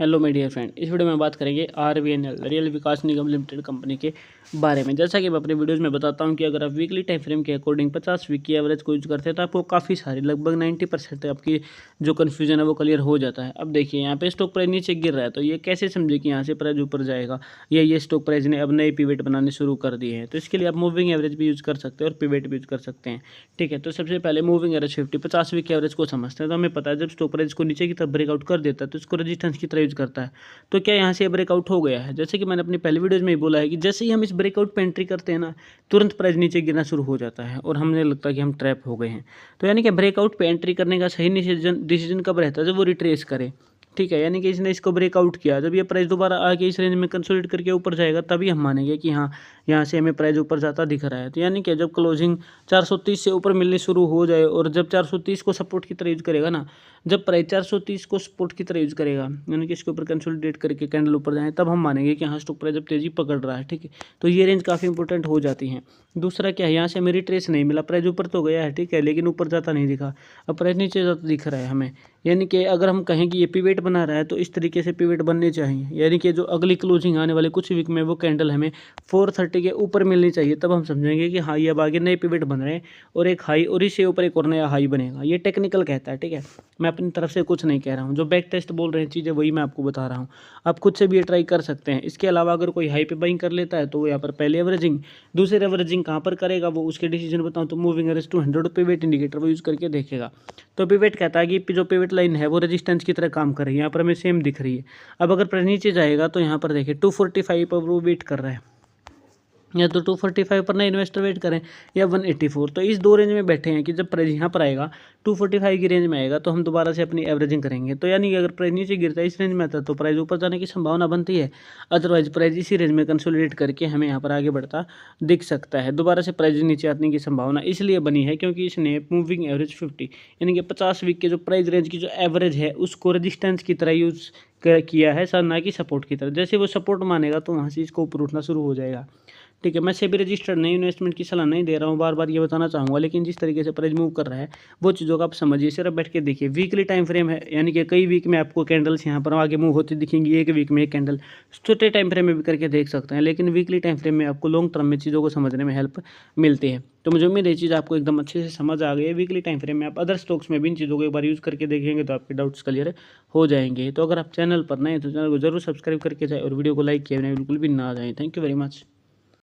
Hello my dear friend, इस video में बात करेंगे आरवीएनएल रियल विकास निगम लिमिटेड कंपनी के बारे में। जैसा कि मैं अपने वीडियोस में बताता हूं कि अगर आप वीकली टाइम फ्रेम के अकॉर्डिंग 50 वीक की एवरेज को यूज करते हैं तो आपको काफ़ी सारी लगभग 90% आपकी जो कन्फ्यूजन है वो क्लियर हो जाता है। अब देखिए यहाँ पे स्टॉक प्राइस नीचे गिर रहा है तो ये कैसे समझे कि यहाँ से प्राइस ऊपर जाएगा या ये स्टॉक प्राइस ने अब नए पिवेट बनाने शुरू कर दिए हैं। तो इसके लिए आप मूविंग एवरेज भी यूज़ कर सकते हैं और पिवेट भी यूज़ कर सकते हैं। ठीक है, तो सबसे पहले मूविंग एवरेज 50 वीक एवरेज को समझते हैं। तो हमें पता है जब स्टॉक प्राइस को नीचे की तरफ ब्रेकआउट कर देता है तो इसको रेजिस्टेंस की तरह यूज करता है। तो क्या यहाँ से ब्रेकआउट हो गया है? जैसे कि मैंने अपनी पहले वीडियोज़ में ही बोला है कि जैसे ही हम इस ब्रेकआउट पे एंट्री करते हैं ना, तुरंत प्राइस नीचे गिरना शुरू हो जाता है और हमें लगता है कि हम ट्रैप हो गए हैं। तो यानी कि ब्रेकआउट पे एंट्री करने का सही डिसीजन कब रहता है? जब वो रिट्रेस करे। ठीक है, यानी कि इसने इसको ब्रेकआउट किया, जब ये प्राइस दोबारा आके इस रेंज में कंसोलिडेट करके ऊपर जाएगा तभी हम मानेंगे कि हाँ, यहाँ से हमें प्राइस ऊपर जाता दिख रहा है। तो यानी कि जब क्लोजिंग 430 से ऊपर मिलने शुरू हो जाए और जब 430 को सपोर्ट की तरह यूज करेगा ना, जब प्राइस 430 को सपोर्ट की तरह यूज करेगा यानी कि इसके ऊपर कंसोलिडेट करके कैंडल ऊपर जाए, तब हम मानेंगे कि हाँ स्टॉक प्राइस जब तेजी पकड़ रहा है। ठीक है, तो ये रेंज काफ़ी इंपॉर्टेंट हो जाती है। दूसरा क्या है, यहाँ से हमें रिट्रेस नहीं मिला, प्राइस ऊपर तो गया है ठीक है, लेकिन ऊपर जाता नहीं दिखा, अब प्राइस नीचे जाता दिख रहा है हमें। यानी कि अगर हम कहें कि ये पिवेट बना रहा है तो इस तरीके से पिवेट बनने चाहिए, यानी कि जो अगली क्लोजिंग आने वाले कुछ वीक में वो कैंडल हमें 430 के ऊपर मिलनी चाहिए, तब हम समझेंगे कि हाँ ये अब आगे नए पिवेट बन रहे हैं और एक हाई और इससे ऊपर एक और नया हाई बनेगा। ये टेक्निकल कहता है। ठीक है, मैं अपनी तरफ से कुछ नहीं कह रहा हूँ, जो बैक टेस्ट बोल रहे हैं चीज़ें वही मैं आपको बता रहा हूँ। आप खुद से भी ये ट्राई कर सकते हैं। इसके अलावा अगर कोई हाई पे बाइंग कर लेता है तो वो यहाँ पर पहले एवरेजिंग, दूसरे एवरेजिंग कहाँ पर करेगा वो उसके डिसीजन बताऊँ तो मूविंग एवरेज 200 पिवेट इंडिकेटर वो यूज़ करके देखेगा। तो पिवेट कहता है कि जो पिवेट लाइन है वो रेजिस्टेंस की तरह काम कर रही है, यहाँ पर हमें सेम दिख रही है। अब अगर प्राइस नीचे जाएगा तो यहाँ पर देखिए 245 पर वो वेट कर रहा है, या तो 245 पर नए इन्वेस्टर वेट करें या 184। तो इस दो रेंज में बैठे हैं कि जब प्राइस यहाँ पर आएगा 245 की रेंज में आएगा तो हम दोबारा से अपनी एवरेजिंग करेंगे। तो यानी कि अगर प्राइस नीचे गिरता है इस रेंज में आता है तो प्राइस ऊपर जाने की संभावना बनती है, अदरवाइज प्राइस इसी रेंज में कंसोलिडेट करके हमें यहाँ पर आगे बढ़ता दिख सकता है। दोबारा से प्राइस नीचे आने की संभावना इसलिए बनी है क्योंकि इसने मूविंग एवरेज 50 यानी कि 50 वीक के जो प्राइस रेंज की जो एवरेज है उसको रजिस्टेंस की तरह यूज़ किया है सर, ना कि सपोर्ट की तरह। जैसे वो सपोर्ट मानेगा तो वहाँ से इसको ऊपर उठना शुरू हो जाएगा। ठीक है, मैं सेबी रजिस्टर्ड नहीं इन्वेस्टमेंट की सलाह नहीं दे रहा हूँ, बार बार ये बताना चाहूँगा, लेकिन जिस तरीके से प्राइस मूव कर रहा है वो चीज़ों का आप समझिए। सिर्फ बैठ के देखिए, वीकली टाइम फ्रेम है यानी कि कई वीक में आपको कैंडल्स यहाँ पर आगे मूव होती दिखेंगी, एक वीक में एक कैंडल। छोटे टाइम फ्रेम में भी करके देख सकते हैं, लेकिन वीकली टाइम फ्रेम में आपको लॉन्ग टर्म में चीज़ों को समझने में हेल्प मिलती है। तो मुझे उम्मीद है ये चीज़ आपको एकदम अच्छे से समझ आ गई है। वीकली टाइम फ्रेम में आप अदर स्टॉक्स में भी इन चीज़ों को एक बार यूज़ करके देखेंगे तो आपके डाउट्स क्लियर हो जाएंगे। तो अगर आप चैनल पर नए हैं तो चैनल को जरूर सब्सक्राइब करके जाए और वीडियो को लाइक किए बिना बिल्कुल भी ना जाएं। Thank you very much.